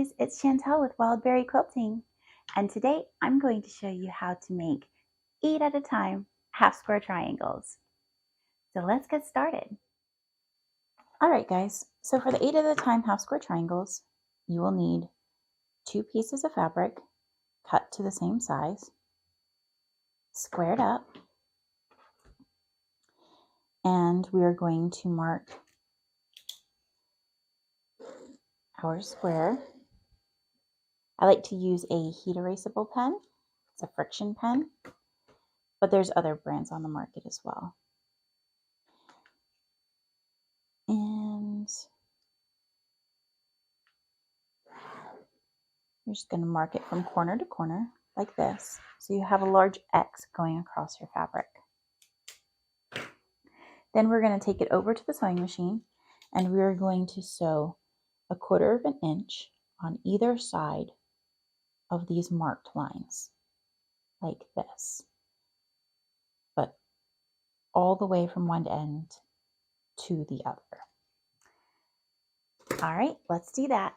guys, it's Chantel with Wildberry Quilting, and today I'm going to show you how to make 8 at a time half square triangles. So let's get started. Alright guys, so for the 8 at a time half square triangles, you will need 2 pieces of fabric cut to the same size, squared up, and we are going to mark our square. I like to use a heat erasable pen. It's a friction pen, but there's other brands on the market as well. And you're just going to mark it from corner to corner like this. So you have a large X going across your fabric. Then we're going to take it over to the sewing machine and we're going to sew 1/4 of an inch on either side of these marked lines like this, but all the way from one end to the other. All right, let's do that.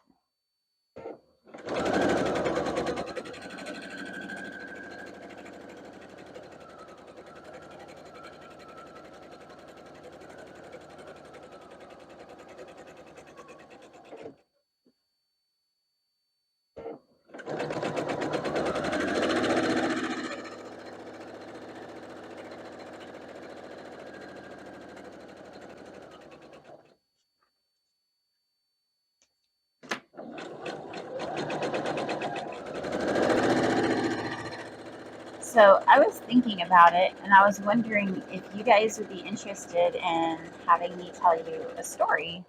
So I was thinking about it and I was wondering if you guys would be interested in having me tell you a story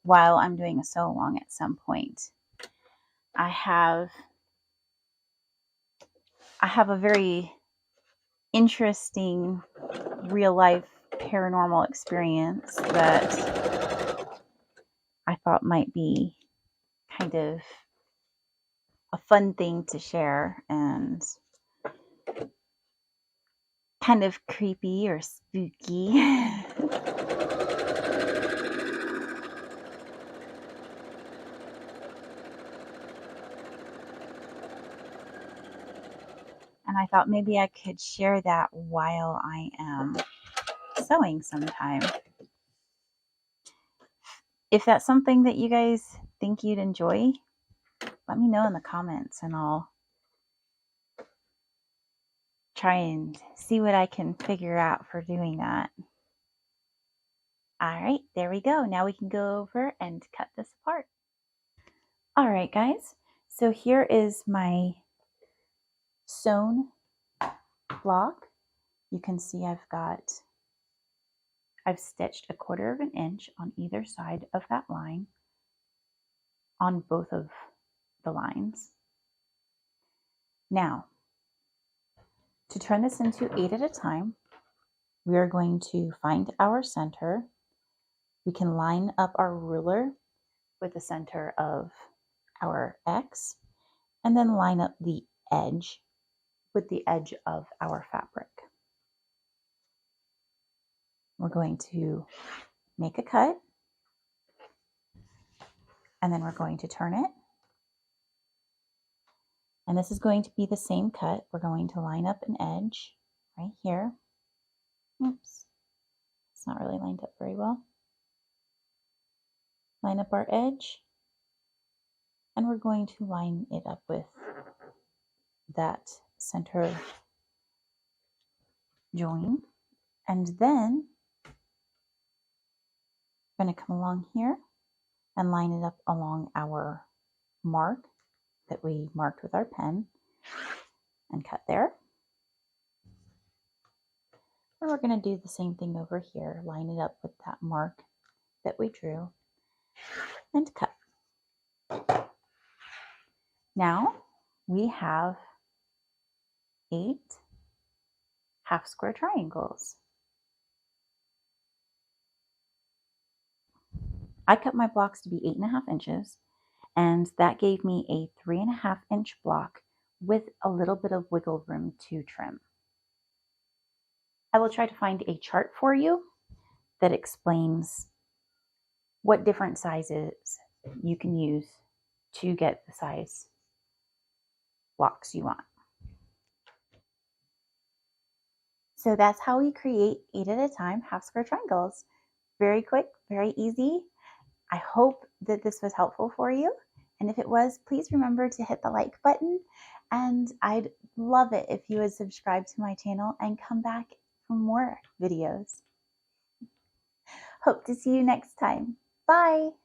while I'm doing a sew along at some point. I have a very interesting real life paranormal experience that I thought might be kind of a fun thing to share and kind of creepy or spooky. And I thought maybe I could share that while I am sewing sometime. If that's something that you guys think you'd enjoy, let me know in the comments and I'll try and see what I can figure out for doing that. All right, there we go. Now we can go over and cut this apart. All right, guys. So here is my sewn block. You can see I've stitched 1/4 of an inch on either side of that line on both of the lines. Now, to turn this into 8 at a time, we are going to find our center. We can line up our ruler with the center of our X and then line up the edge with the edge of our fabric. We're going to make a cut and then we're going to turn it. And this is going to be the same cut. We're going to line up an edge right here. Oops, it's not really lined up very well. Line up our edge and we're going to line it up with that center join. And then we're going to come along here and line it up along our mark that we marked with our pen and cut there. And we're going to do the same thing over here, line it up with that mark that we drew and cut. Now we have 8 half square triangles. I cut my blocks to be 8.5 inches, and that gave me a 3.5 inch block with a little bit of wiggle room to trim. I will try to find a chart for you that explains what different sizes you can use to get the size blocks you want. So that's how we create 8 at a time half square triangles. Very quick, very easy. I hope that this was helpful for you. And if it was, please remember to hit the like button. And I'd love it if you would subscribe to my channel and come back for more videos. Hope to see you next time. Bye.